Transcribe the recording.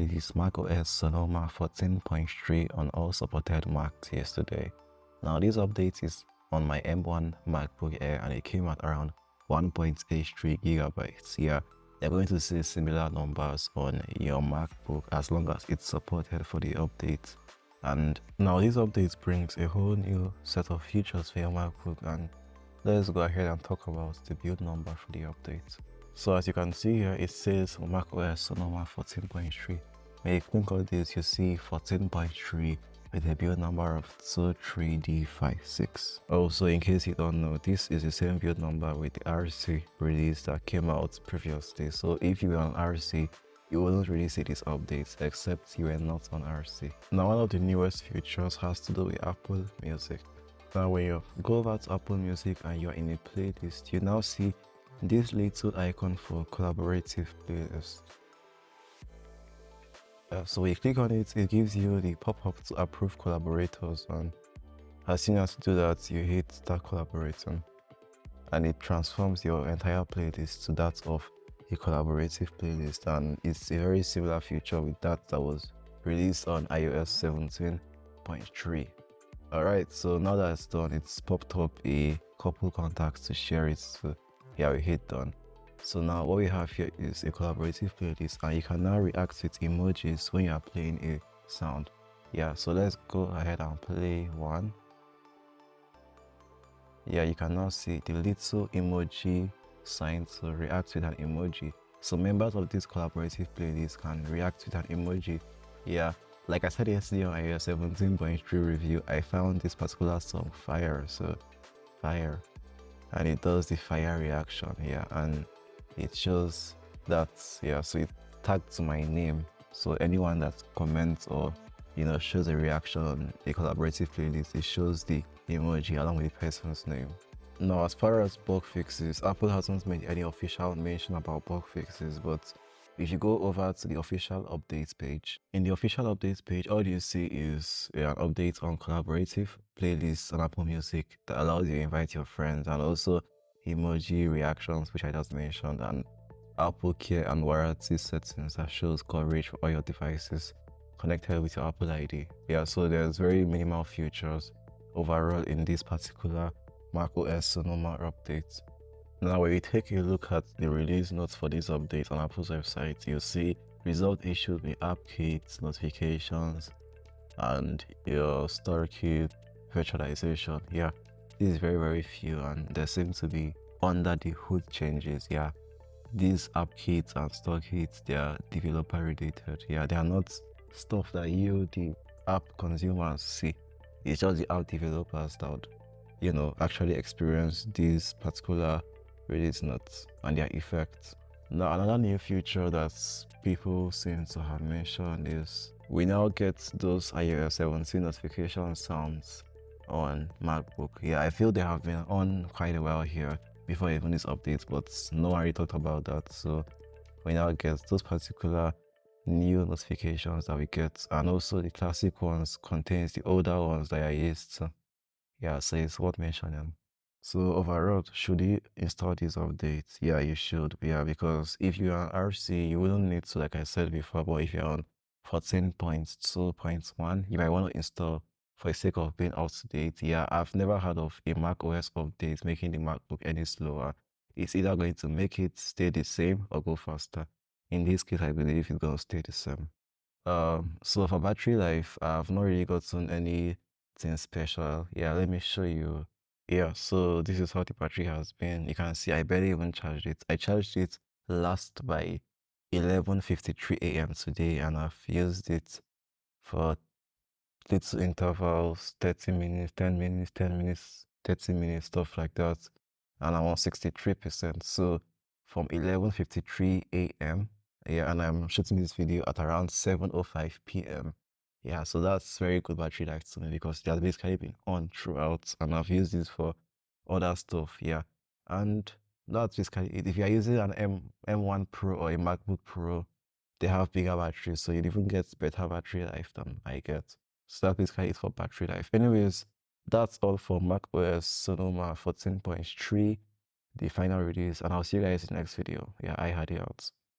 released macOS Sonoma 14.3 on all supported Macs yesterday. Now this update is on my M1 MacBook Air and it came at around 1.83 gigabytes. Yeah, you're going to see similar numbers on your MacBook as long as it's supported for the update. And now this update brings a whole new set of features for your MacBook, and let's go ahead and talk about the build number for the update. So as you can see here, it says macOS Sonoma 14.3. When you click on this, you see 14.3 with a build number of 23D56. Also, in case you don't know, this is the same build number with the RC release that came out previously. So if you were on RC, you wouldn't really see these updates except you were not on RC. Now, one of the newest features has to do with Apple Music. Now, when you go over to Apple Music and you're in a playlist, you now see this little icon for collaborative playlist. So when you click on it, it gives you the pop-up to approve collaborators, and as soon as you do that, you hit start collaborating and it transforms your entire playlist to that of a collaborative playlist, and it's a very similar feature with that was released on iOS 17.3. Alright, so now that it's done, it's popped up a couple contacts to share it to. Yeah, we hit done. So now what we have here is a collaborative playlist, and you can now react with emojis when you are playing a sound. Yeah, so let's go ahead and play one. Yeah, you can now see the little emoji sign to react with an emoji. So members of this collaborative playlist can react with an emoji. Yeah, like I said yesterday on iOS 17.3 review, I found this particular song fire. So fire, and it does the fire reaction. Yeah, and it shows that, yeah, so it tagged to my name, so anyone that comments or shows a reaction on a collaborative playlist, it shows the emoji along with the person's name. Now, as far as bug fixes, Apple hasn't made any official mention about bug fixes, but if you go over to the official updates page, in the official updates page, all you see is an update on collaborative playlists on Apple Music that allows you to invite your friends, and also emoji reactions, which I just mentioned, and Apple Care and warranty settings that shows coverage for all your devices connected with your Apple ID. Yeah, so there's very minimal features overall in this particular macOS Sonoma update. Now, when you take a look at the release notes for this update on Apple's website, you'll see result issues with app kits, notifications, and your store kit virtualization. Yeah, this is very few, and there seems to be under the hood changes. Yeah, these app kits and store kits, they are developer related. Yeah, they are not stuff that you, the app consumers, see. It's just the app developers that would, actually experience these particular release notes and their effects. Now, another new feature that people seem to have mentioned is we now get those iOS 17 notification sounds on MacBook. Yeah, I feel they have been on quite a while here before even this update, but no one really talked about that. So we now get those particular new notifications that we get, and also the classic ones contains the older ones that are used to. Yeah, so it's worth mentioning. So overall, should you install these updates? Yeah, you should. Yeah, because if you're on RC, you wouldn't need to, like I said before, but if you're on 14.2.1, you might want to install for the sake of being up to date. Yeah, I've never heard of a macOS update making the MacBook any slower. It's either going to make it stay the same or go faster. In this case, I believe it's going to stay the same. So for battery life, I've not really gotten anything special. Yeah, let me show you. Yeah, so this is how the battery has been. You can see I barely even charged it. I charged it last by 11:53 a.m. today, and I've used it for little intervals, 30 minutes, 10 minutes, 10 minutes, 30 minutes, stuff like that. And I'm on 63%. So from 11:53 a.m. Yeah, and I'm shooting this video at around 7:05 p.m. Yeah, so that's very good battery life to me because it has basically been on throughout, and I've used this for other stuff. Yeah, and that's basically it. If you're using an M1 Pro or a MacBook Pro, they have bigger batteries, so you'd even get better battery life than I get. So that basically is for battery life. Anyways, that's all for macOS Sonoma 14.3, the final release, and I'll see you guys in the next video. Yeah, I had it out.